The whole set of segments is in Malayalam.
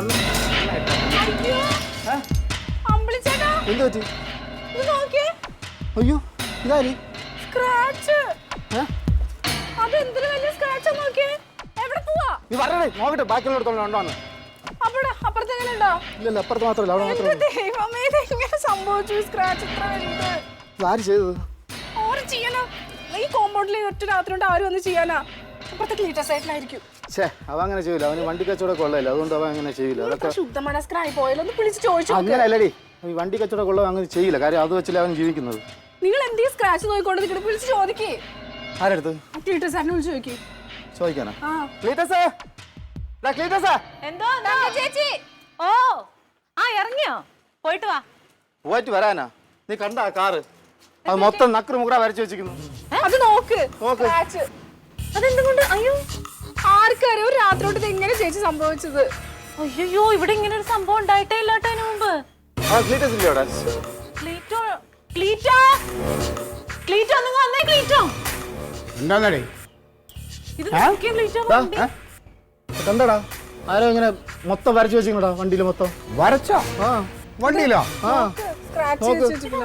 എന്ത് പറ്റി? അയ്യോ ഇതാരി നീ പറഞ്ഞേ നോക്കട്ടെ ബാക്കിയുള്ളടത്തോളം ഉണ്ടോന്ന്. ഇല്ല അപ്പുറത്ത് മാത്രമല്ല അവിടെ മാത്രമേ. സംഭവിച്ചു സ്ക്രാച്ച് ആര് ചെയ്തത്? ഈ കോമ്പൗണ്ടിൽ ഒറ്റ രാത്രി കൊണ്ട് ആരും വന്ന് ചെയ്യാനാ? അപ്പുറത്തെ ക്ലീറ്റർ സൈഡിലായിരിക്കും. അവ അങ്ങനെ ചെയ്യില്ല, അവന് വണ്ടി കച്ചവടം കൊള്ളയില്ല, അതുകൊണ്ട് അവ അങ്ങനെ ചെയ്യില്ല. അതൊക്കെ ശുദ്ധമനസ്കരായി പോയാലൊന്ന് വിളിച്ച് ചോദിച്ചു. അങ്ങനെയല്ലടി, ഈ വണ്ടി കച്ചവടം കൊള്ളവ അങ്ങനെ ചെയ്യില്ല, കാര്യം അത് വെച്ചില്ല അവൻ ജീവിക്കുന്നത്. നിങ്ങൾ എന്തേ സ്ക്രാച്ച് നോക്കിക്കൊണ്ട് നിൽക്കണം? വിളിച്ച് ചോദിക്കേ. ആരെടുത്ത്? ക്ലീറ്റർ സാറിനെ വിളിച്ച് ചോദിക്കേ. ചോദിക്കാനാ? എന്തോ ചേച്ചി? ഓ ഇറങ്ങിയോ? പോയിട്ട് വാ. പോയിട്ട് വരാനാ? നീ കണ്ട കാറ് അത് മൊത്തം നക്കറ് മുക്കറ വരച്ചു വെച്ചിരിക്കുന്നു. അത് നോക്ക്. അതെന്തുകൊണ്ട്? അയ്യോ ആർക്കറിയാം ഒരു രാത്രി തൊട്ട് എങ്ങനെ ചേച്ചി സംഭവിച്ചത്? അയ്യോ ഇവിടെ ഇങ്ങനെ ഒരു സംഭവം ഉണ്ടായിട്ടേ ഇല്ലാട്ടോ അതിന് മുമ്പ്. കണ്ടടാ ആരോ ഇങ്ങനെ മൊത്തം വരച്ചു വെച്ചിങ്ങടാ വണ്ടിയില് മൊത്തം. വരച്ചോ? വണ്ടിയിലോ?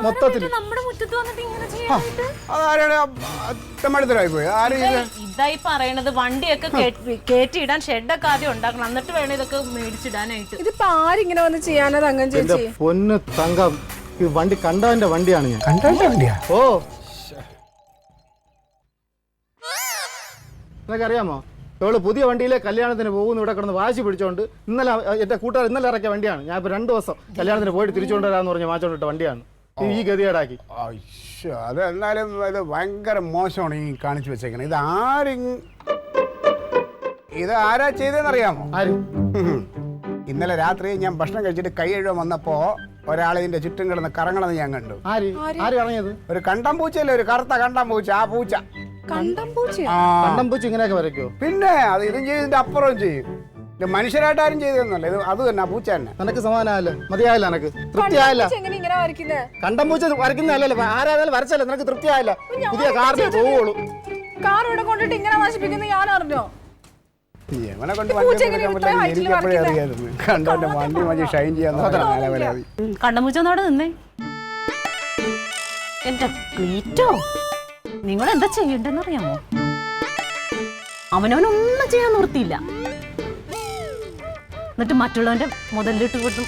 മൊത്തത്തില് നമ്മുടെ മുറ്റത്ത് വന്നിട്ട് ഇങ്ങനെ ഇതായി പറയണത്. വണ്ടിയൊക്കെ കേറ്റിയിടാൻ ഷെഡൊക്കെ ആദ്യം ഉണ്ടാക്കണം, എന്നിട്ട് വേണം ഇതൊക്കെ മേടിച്ചിടാനായിട്ട്. ഇതിപ്പോ ആരിങ്ങനെ വന്ന് ചെയ്യാനാ തങ്കം ചേച്ചി? പൊന്ന് തങ്കം, ഈ വണ്ടി കണ്ടവന്റെ വണ്ടിയാണ് ഞാൻ. കണ്ടവന്റെ വണ്ടിയാ? ഓ നിനക്ക് അറിയാമോ, ഇവള് പുതിയ വണ്ടിയിലെ കല്യാണത്തിന് പോകുന്നു ഇവിടെ കിടന്ന് വാശി പിടിച്ചോണ്ട് ഇന്നലെ എന്റെ കൂട്ടുകാർ ഇന്നലെ ഇറക്കിയ വണ്ടിയാണ്. ഞാൻ ഇപ്പൊ 2 ദിവസം കല്യാണത്തിന് പോയിട്ട് തിരിച്ചുകൊണ്ട് വരാന്ന് പറഞ്ഞ് മാച്ചോണ്ടിട്ട വണ്ടിയാണ് ഈ ഗതികേടാക്കി. അത് എന്നാലും ഇത് ഭയങ്കര മോശമാണ് ഈ കാണിച്ചു വെച്ചേക്കണേ. ഇത് ആരാ ചെയ്തെന്നറിയാമോ? ആര്? ഇന്നലെ രാത്രി ഞാൻ ഭക്ഷണം കഴിച്ചിട്ട് കൈ കഴുകാൻ വന്നപ്പോ ഒരാൾ ഇതിന്റെ ചുറ്റും കിടന്ന് കറങ്ങണമെന്ന് ഞാൻ കണ്ടു. ആര് ഇറങ്ങിയത്? ഒരു കണ്ടം പൂച്ചയല്ലേ, ഒരു കറുത്ത കണ്ടം പൂച്ച. ആ പൂച്ച കണ്ടംപൂച്ച ഇങ്ങനെയൊക്കെ വരയ്ക്കോ? പിന്നെ അത് ഇതും ചെയ്യും, ഇതിന്റെ അപ്പുറവും ചെയ്യും. ഇത് മനുഷ്യരായിട്ട് ആരും ചെയ്തെന്നല്ല, ഇത് അത് തന്നെ ആ പൂച്ച തന്നെ. നിനക്ക് സമാധാനമല്ല? മതിയായില്ല? നിനക്ക് തൃപ്തിയായില്ല? കണ്ടംപൂച്ച വരയ്ക്കുന്നതല്ലല്ലോ, ആരായാലും വരച്ചല്ലേ, നിനക്ക് തൃപ്തിയായില്ല? പുതിയ കാറിന് പോവുള്ളൂ. കാർ ഇവിടെ കൊണ്ടിട്ട് ഇങ്ങനെ നശിപ്പിക്കുന്നത് ഞാൻ അറിഞ്ഞോ? ഇവനെ കൊണ്ട് വണ്ടി എനിക്ക് എപ്പോഴും അറിയായിരുന്നു. കണ്ടോന്റെ വണ്ടി മതി ഷൈൻ ചെയ്യാൻ. കണ്ടംപൂച്ചോടെ നിന്നേ. എന്റെ ക്ലീറ്റോ, നിങ്ങൾ എന്താ ചെയ്യണ്ടെന്നറിയാമോ? അവനവനൊന്നും ചെയ്യാൻ നിർത്തിയില്ല, എന്നിട്ട് മറ്റുള്ളവന്റെ മുതലിട്ട് കൊടുത്തു.